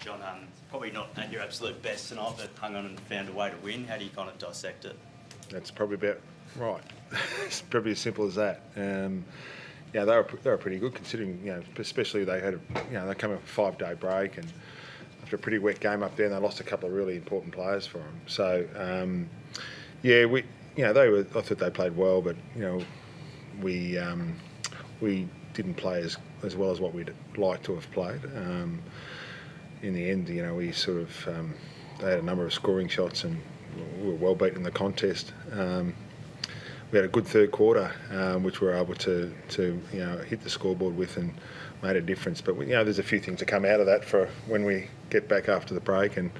John, probably not at your absolute best tonight, but hung on and found a way to win. How do you kind of dissect it? That's probably about right. It's probably as simple as that. Yeah, they were pretty good considering, especially they had, they came off a 5-day break, and after a pretty wet game up there, and they lost a couple of really important players for them. So, I thought they played well, but we didn't play as well as what we'd like to have played. In the end, we sort of they had a number of scoring shots, and we were well beaten in the contest. We had a good third quarter, which we were able to hit the scoreboard with and made a difference. But there's a few things to come out of that for when we get back after the break and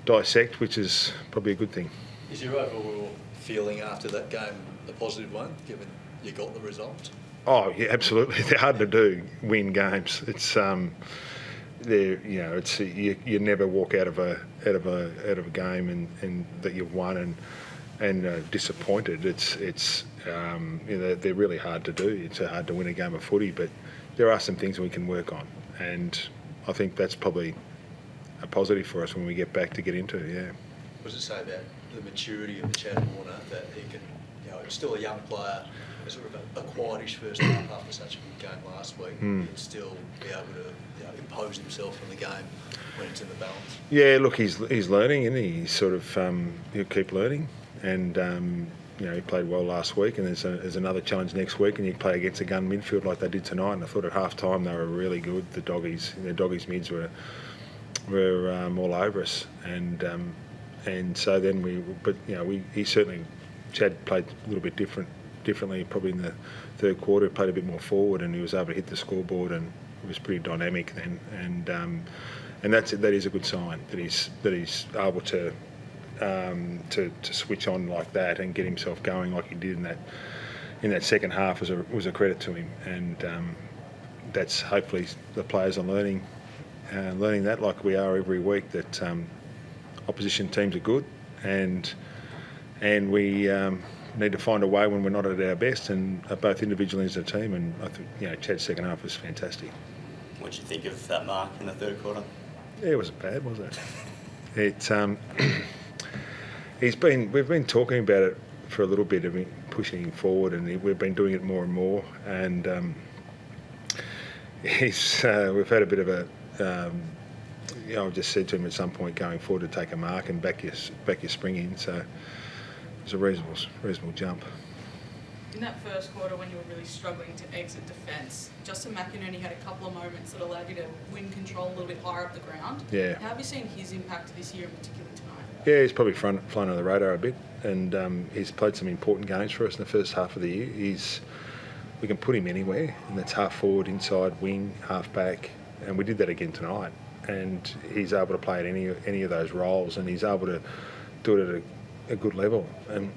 dissect, which is probably a good thing. Is your overall feeling after that game a positive one, given you got the result? Oh yeah, absolutely. They're hard to do, win games. It's you never walk out of a game and that you've won and disappointed. They're really hard to do. It's hard to win a game of footy, but there are some things we can work on, and I think that's probably a positive for us when we get back to get into it. Yeah. What does it say about the maturity of Chad Warner that he can, still a young player, sort of a quietish first half after such a good game last week, he'd still be able to impose himself on the game when it's in the balance? Yeah, look, he's learning, and he's sort of he'll keep learning, and he played well last week, and there's another challenge next week, and you play against a gun midfield like they did tonight. And I thought at half time they were really good. The doggies mids were all over us, and so then he certainly, Chad played a little bit differently probably in the third quarter. He played a bit more forward, and he was able to hit the scoreboard, and it was pretty dynamic then, and that is a good sign that he's able to switch on like that and get himself going like he did in that second half was a credit to him, and that's hopefully the players are learning that, like we are every week, that opposition teams are good, and we need to find a way when we're not at our best, and both individually as a team. And I think Chad's second half was fantastic. What did you think of that mark in the third quarter? Yeah, it wasn't bad, was it? We've been talking about it for a little bit, pushing him forward, and we've been doing it more and more. And we've had a bit of a. I just said to him at some point going forward to take a mark and back your spring in. So it was a reasonable jump. In that first quarter, when you were really struggling to exit defence, Justin McInerney had a couple of moments that allowed you to win control a little bit higher up the ground. Yeah. How have you seen his impact this year, in particular tonight? Yeah, he's probably flown under the radar a bit, and he's played some important games for us in the first half of the year. We can put him anywhere, and that's half forward, inside, wing, half back, and we did that again tonight. And he's able to play at any of those roles, and he's able to do it at a good level. And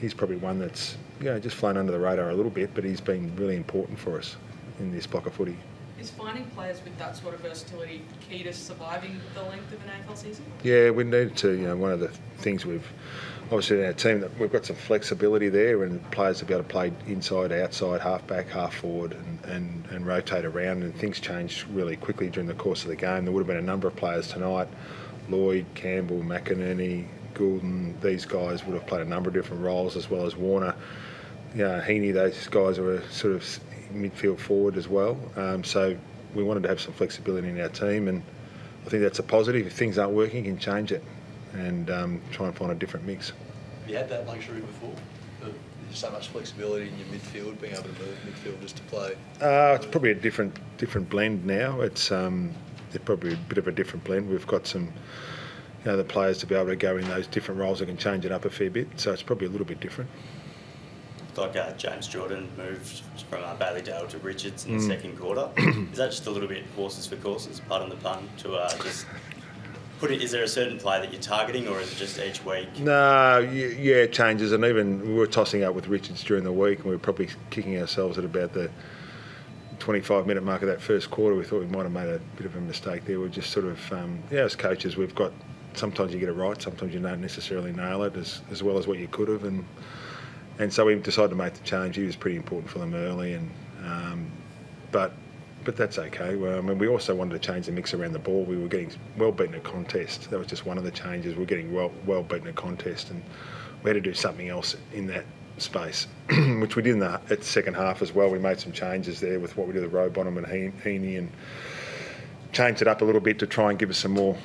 he's probably one that's just flown under the radar a little bit, but he's been really important for us in this block of footy. Is finding players with that sort of versatility key to surviving the length of an AFL season? Yeah, we need to. One of the things we've obviously in our team, that we've got some flexibility there, and players to be able to play inside, outside, half back, half forward, and rotate around. And things change really quickly during the course of the game. There would have been a number of players tonight: Lloyd, Campbell, McInerney, Goulden. These guys would have played a number of different roles, as well as Warner. Heaney. Those guys were sort of midfield forward as well. So we wanted to have some flexibility in our team, and I think that's a positive. If things aren't working, you can change it and try and find a different mix. Have you had that luxury before? There's so much flexibility in your midfield, being able to move midfielders to play? It's probably a different blend now. It's probably a bit of a different blend. We've got some the players to be able to go in those different roles that can change it up a fair bit. So it's probably a little bit different. Like James Jordan moved from Bailey Dale to Richards in the second quarter. Is that just a little bit horses for courses, pardon the pun, to just put it? Is there a certain play that you're targeting, or is it just each week? No, it changes. And even we were tossing up with Richards during the week, and we were probably kicking ourselves at about the 25-minute mark of that first quarter. We thought we might have made a bit of a mistake there. We're just sort of, as coaches, we've got, sometimes you get it right, sometimes you don't necessarily nail it as well as what you could have. And so we decided to make the change. He was pretty important for them early, but but that's okay. Well, I mean, we also wanted to change the mix around the ball. We were getting well beaten at contest. That was just one of the changes. We're getting well beaten at contest, and we had to do something else in that space, which we did at the second half as well. We made some changes there with what we did with Rowbottom and Heaney, and changed it up a little bit to try and give us some more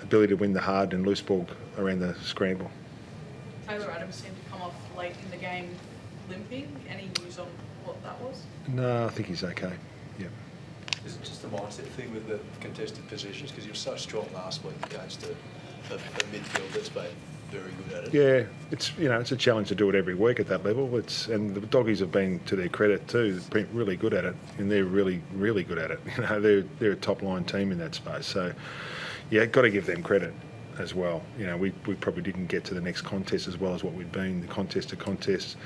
ability to win the hard and loose ball around the scramble. Taylor Adams seemed to come off late in the game limping. Any news on what that was? No, I think he's okay. Yeah. Is it just a mindset thing with the contested possessions? Because you were so strong last week against a midfield that's been very good at it. Yeah, it's a challenge to do it every week at that level. And the doggies have been, to their credit too, been really good at it, and they're really good at it. They're a top line team in that space. So yeah, got to give them credit as well. We probably didn't get to the next contest as well as what we'd been, the contest to contest.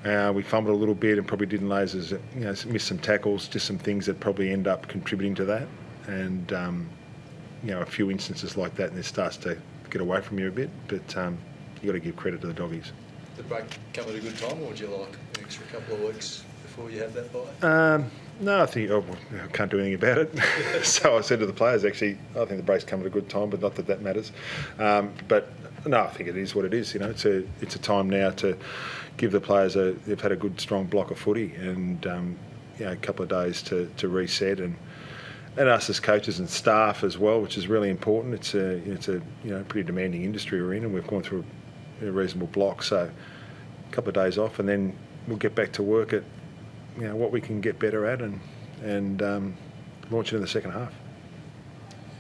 We fumbled a little bit and probably didn't missed some tackles, just some things that probably end up contributing to that. And a few instances like that, and it starts to get away from you a bit. But you got to give credit to the doggies. Did the break come at a good time, or would you like an extra couple of weeks before you have that bye? No, I think I can't do anything about it. So I said to the players, actually, I think the break's come at a good time, but not that matters. But no, I think it is what it is. It's a time now to give the players they've had a good strong block of footy, and a couple of days to reset, and us as coaches and staff as well, which is really important. It's a pretty demanding industry we're in, and we've gone through a reasonable block. So a couple of days off, and then we'll get back to work at what we can get better at, and launch into the second half.